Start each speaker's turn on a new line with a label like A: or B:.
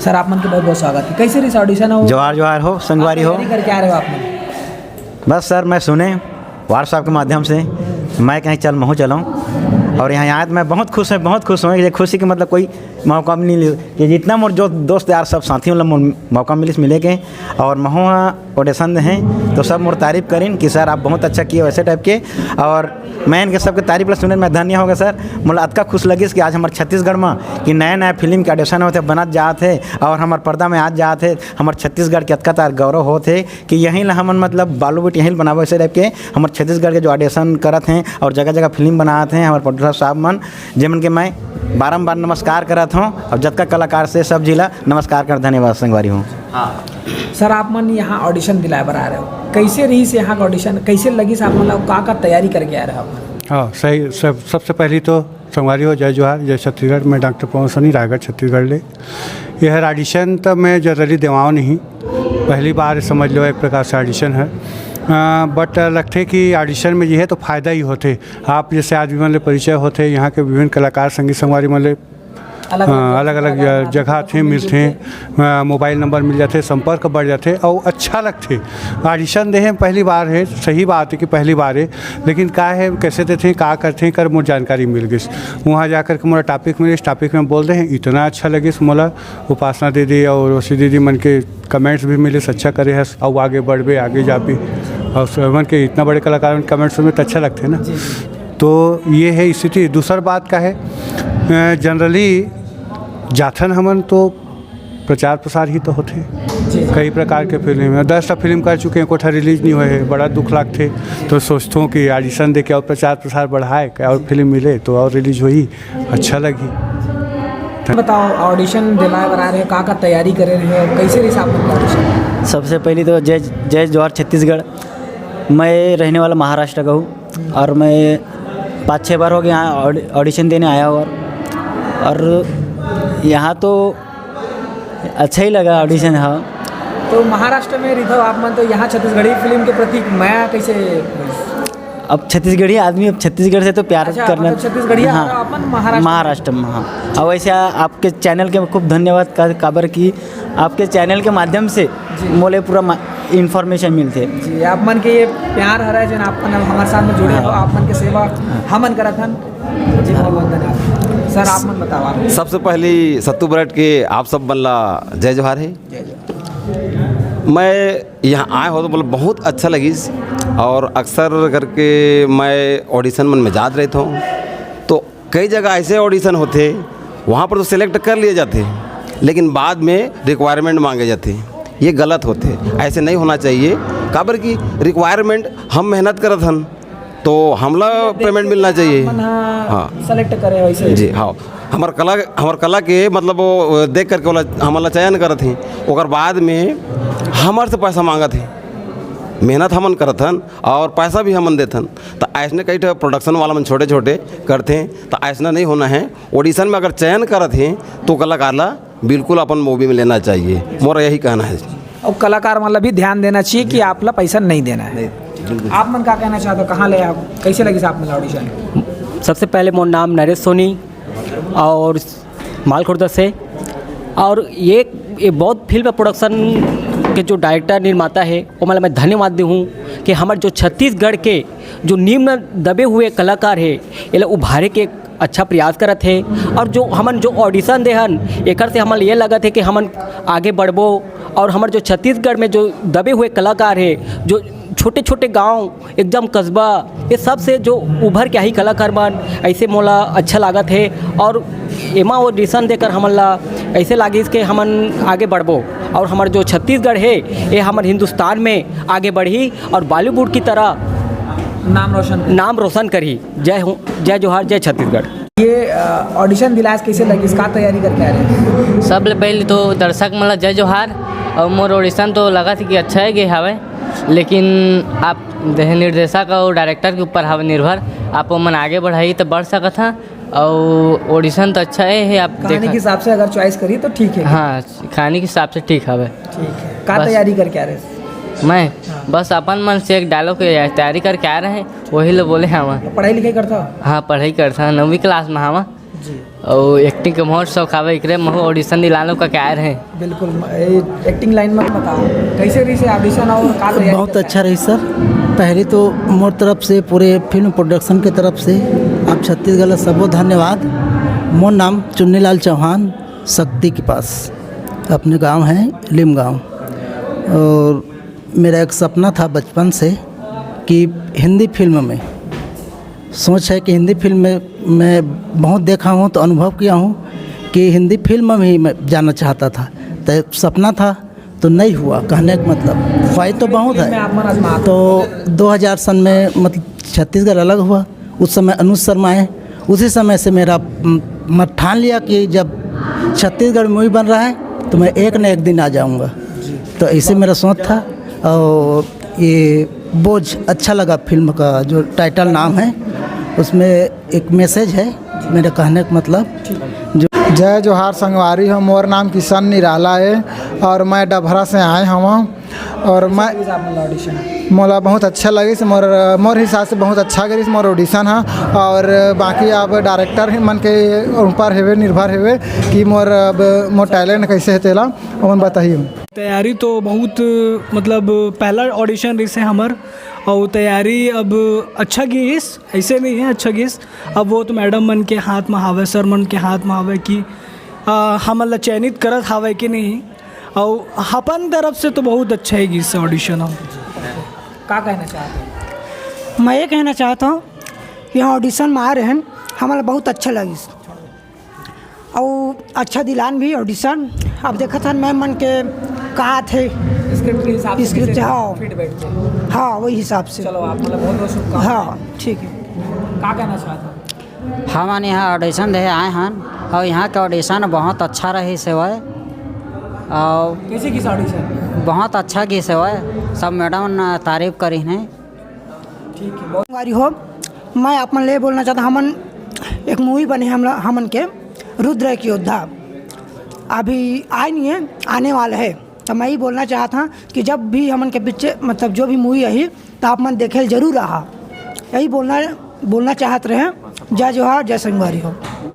A: Sir आप मन के बहुत बहुत स्वागत है। कैसे रही ऑडिशन हो?
B: जोहार जोहार हो, संगवारी हो।
A: करके आ रहे हो आप मन?
B: बस सर मैं सुने व्हाट्सएप के माध्यम से मैं कहीं चल महू चलाऊँ और यहाँ आया तो मैं बहुत खुश हूँ। ये खुशी की मतलब कोई मौका भी नहीं लिया कि जितना मोर जो दोस्त यार सब साथी मतलब मौका मिले के और महू ऑडिशन हैं तो सब मोर तारीफ़ करें कि सर आप बहुत अच्छा किए वैसे टाइप के। और मैं इनके सबके तारीफ सुने मैं धन्य होगा सर। मतलब अतका खुश लगिस कि आज हमारे छत्तीसगढ़ में कि नया नया फिल्म के ऑडिशन होते बनत जात है और हमारे पर्दा में आज जात है। हमारे छत्तीसगढ़ के अतका तार गौरव होते कि यहीं ला हमन मतलब बॉलीवुड यहीं बनाबो ऐसे टाइप के हमारे छत्तीसगढ़ के जो ऑडिशन करत हैं और जगह जगह फिल्म बनाते हैं हमारे प्रोड्यूसर साहब मन जिनके मैं बारम्बार नमस्कार करत हूँ और जतका कलाकार से सब जिला नमस्कार कर धन्यवाद संगवारी हूँ।
A: हाँ सर आप मन यहाँ ऑडिशन दिलाए बर आ रहे हो, कैसे रही से यहाँ का ऑडिशन, कैसे लगी से आप मतलब का तैयारी करके आ रहे हो?
C: हाँ सही। सबसे पहली तो संगवारी हो जय जोहार जय छत्तीसगढ़। मैं डॉक्टर पवन सनी रायगढ़ छत्तीसगढ़ ले। यह ऑडिशन तो मैं जनरली देवाओं नहीं, पहली बार समझ लो एक प्रकार से ऑडिशन है। बट लगते कि ऑडिशन में ये है तो फ़ायदा ही होते। आप जैसे आदमी मन ले परिचय होते यहाँ के विभिन्न कलाकार संगीत संगवारी मन ले अलग अलग जगह थे मिलते हैं, मोबाइल नंबर मिल जाते, संपर्क बढ़ जाते और अच्छा लगते। ऑडिशन दे पहली बार है, सही बात है कि पहली बार है, लेकिन का है कैसे देते का करते हैं कर मुझे जानकारी मिल गई। वहाँ जाकर के मोला टॉपिक मिले, इस टॉपिक में बोल रहे हैं इतना अच्छा लगे मोला। उपासना दीदी और रोशी दीदी मन के कमेंट्स भी मिले अच्छा करे है और आगे बढ़ आगे जा भी और मन के इतना बड़े कलाकार कमेंट्स में तो अच्छा लगते हैं ना। तो ये है स्थिति। दूसरा बात का है जनरली जाथन हमन तो प्रचार प्रसार ही तो होते कई प्रकार के फिल्म में 10 फिल्म कर चुके हैं, कोठा रिलीज नहीं हुए है, बड़ा दुख लगते। तो सोचता हूँ कि ऑडिशन दे के और प्रचार प्रसार बढ़ाए और फिल्म मिले तो और रिलीज हुई अच्छा लगी।
A: बताओ ऑडिशन दिलाए बना रहे हो, का तैयारी करे रहे हो, कैसे रही आप ऑडिशन?
D: सबसे पहले तो जय जोहार छत्तीसगढ़। मैं रहने वाला महाराष्ट्र का हूँ और मैं 5-6 बार हो गया यहाँ ऑडिशन देने आया हूँ और यहाँ तो अच्छा ही लगा ऑडिशन। हाँ
A: तो महाराष्ट्र में रही आप मन तो यहाँ छत्तीसगढ़ी फिल्म के प्रति माया कैसे?
D: अब छत्तीसगढ़ी आदमी अब छत्तीसगढ़ से तो प्यार करना।
A: मतलब छत्तीसगढ़ी
D: हाँ महाराष्ट्र में। हाँ और वैसे आपके चैनल के खूब धन्यवाद काबर की आपके चैनल के माध्यम से मोले पूरा इन्फॉर्मेशन मिलते
A: जी। आप मन के ये प्यार हरा जन आप मन हमारे साथ में जुड़े हो, आप मन के सेवा हमन करत हन जी। बहुत बहुत धन्यवाद सर। आप मन बताओ।
E: सबसे पहली सत्तू ब्रेड के आप सब बल्ला जय जोहार है। मैं यहाँ आया हो तो बोले बहुत अच्छा लगी और अक्सर करके मैं ऑडिशन मन में जात रहता हूँ तो कई जगह ऐसे ऑडिशन होते वहाँ पर तो सिलेक्ट कर लिए जाते लेकिन बाद में रिक्वायरमेंट मांगे जाते, ये गलत होते। ऐसे नहीं होना चाहिए काबर की रिक्वायरमेंट हम मेहनत करत हन तो हमला पेमेंट मिलना चाहिए।
A: हाँ सेलेक्ट करे वैसे
E: जी। हाँ हमार कला के मतलब वो देख करके हमारा चयन करत हैं और बाद में हमारे से पैसा मांगत हैं। मेहनत हमन करत हन और पैसा भी हमन देथन तो ऐसने कई प्रोडक्शन वाला मन छोटे छोटे करते हैं तो ऐसा नहीं होना है। ऑडिशन में अगर चयन करत हैं तो कलाकार ला बिल्कुल अपन मूवी में लेना चाहिए, मोरा यही कहना है।
A: और कलाकार मतलब भी ध्यान देना चाहिए कि आप ला पैसा नहीं देना है। आप मन क्या कहना चाहते हो, कहाँ ले आप कैसे लगी आप मतलब ऑडिशन?
F: सबसे पहले मोर नाम नरेश सोनी और मालखुर्दा से और ये बहुत फिल्म प्रोडक्शन के जो डायरेक्टर निर्माता है वो मतलब मैं धन्यवाद दी हूँ कि हमारे जो छत्तीसगढ़ के जो निम्न दबे हुए कलाकार है ये लोग उभारे के अच्छा प्रयास करत है और जो हमन जो ऑडिशन दे हन एक से हमन ये लगत है कि हमन आगे बढ़बो और हमारे जो छत्तीसगढ़ में जो दबे हुए कलाकार है जो छोटे छोटे गांव एकदम कस्बा ये सब से जो उभर के ही कलाकार बन ऐसे मोला अच्छा लागत है और एमा ऑडिशन देकर हमन ला ऐसे लागिस कि हमन आगे बढ़बो और हमारे जो छत्तीसगढ़ है ये हमारे हिंदुस्तान में आगे बढ़ी और बॉलीवुड की तरह नाम रोशन करी। जय जोहार जय छत्तीसगढ़।
A: ये ऑडिशन दिलास कैसे लगी, इसका तैयारी करके आ रहे हैं?
G: सबले पहले तो दर्शक मन ला जय जोहार और मोर ऑडिशन तो लगा थी कि अच्छा है गे हवे लेकिन आप निर्देशक और डायरेक्टर के ऊपर हवे निर्भर। आप मन आगे बढ़ाई तो बढ़ सकत था और ऑडिशन तो अच्छा है आप
A: कहानी के हिसाब से अगर चॉइस करी तो ठीक है।
G: हाँ कहानी के हिसाब से ठीक हवे।
A: ठीक है। का तैयारी करके आ रहे हैं?
G: मैं बस अपन मन से एक डायलॉग की तैयारी करके आ रहे हैं वही लोग बोले। हाँ
A: पढ़ाई लिखाई करता?
G: हाँ पढ़ाई करता 9वीं क्लास में। हाँ
A: जी।
G: और एक्टिंग के बहुत शौक आवे एकरे महू ऑडिशन दिलानो का क्या रहे।
A: बिल्कुल एक्टिंग लाइन में बताओ कैसे रही से ऑडिशन और का तैयारी
H: बहुत
A: करता है?
H: अच्छा रही सर। पहले तो मोर तरफ से पूरे फिल्म प्रोडक्शन के तरफ से आप छत्तीसगढ़ सबको धन्यवाद। मोर नाम चुन्नीलाल चौहान, शक्ति के पास अपने गांव है लिम गांव। और मेरा एक सपना था बचपन से कि हिंदी फिल्म में, सोच है कि हिंदी फिल्म में मैं बहुत देखा हूँ तो अनुभव किया हूँ कि हिंदी फिल्म में ही मैं जाना चाहता था। तो सपना था तो नहीं हुआ, कहने का मतलब ख्वाहिश तो बहुत है। तो 2000 सन में मतलब छत्तीसगढ़ अलग हुआ, उस समय अनुज शर्मा आए। उसी समय से मेरा मैं ठान लिया कि जब छत्तीसगढ़ मूवी बन रहा है तो मैं एक न एक दिन आ जाऊंगा। तो ऐसे मेरा सोच था। और ये बोझ अच्छा लगा फिल्म का जो टाइटल नाम है, उसमें एक मैसेज है मेरे कहने का मतलब। जो
I: जय जोहार संगवारी हो, मोर नाम किशन निराला है और मैं डभरा से आए हूँ। और मैं मोला बहुत अच्छा लगी से मोर हिसाब से बहुत अच्छा करी मोर ऑडिशन है। और बाकी अब डायरेक्टर ही मन के ऊपर हेवे निर्भर हेवे कि मोर टैलेंट कैसे है तेला वो बताइए।
J: तैयारी तो बहुत मतलब पहला ऑडिशन रही से हमार, और तैयारी अब अच्छा गीस ऐसे नहीं है अच्छा गीस। अब वो तो मैडम मन के हाथ में हावे, सर मन के हाथ में हावे कि हमला चयनित करत हावे कि नहीं। और अपन तरफ से तो बहुत अच्छा है गीस ऑडिशन। हम
A: का कहना चाहते हैं?
K: मैं ये कहना चाहता हूँ कि यहाँ ऑडिशन में आ रहे हैं हमारा बहुत अच्छा लगी और अच्छा दिलान भी ऑडिशन। अब देखा था मैं मन के कहा थे
A: स्क्रिप्ट के हिसाब से
K: स्क्रिप्ट, हाँ
A: फिट बैठते हैं।
K: हाँ वही हिसाब से।
A: चलो आप मतलब बहुत बहुत शुभकामनाएं।
K: हाँ ठीक है।
A: का कहना चाहते हैं?
L: हम यहाँ ऑडिशन दे आए हैं और यहाँ का ऑडिशन बहुत अच्छा रही सेवाए और
A: कैसे की ऑडिशन?
L: बहुत अच्छा की सेवाए, सब मैडम ने तारीफ करी हैं।
A: ठीक है, बहुत
K: वारी हो। मैं अपन ले बोलना चाहता, हमन एक मूवी बने हमन के रुद्र के योद्धा, अभी आए नहीं है, आने वाला है। तो मैं ही बोलना चाहता कि जब भी हमन के पीछे मतलब जो भी मूवी आई तो आप मन देखे जरूर रहा, यही बोलना चाहते रहे। जय जोहार, जय संगवारी हो।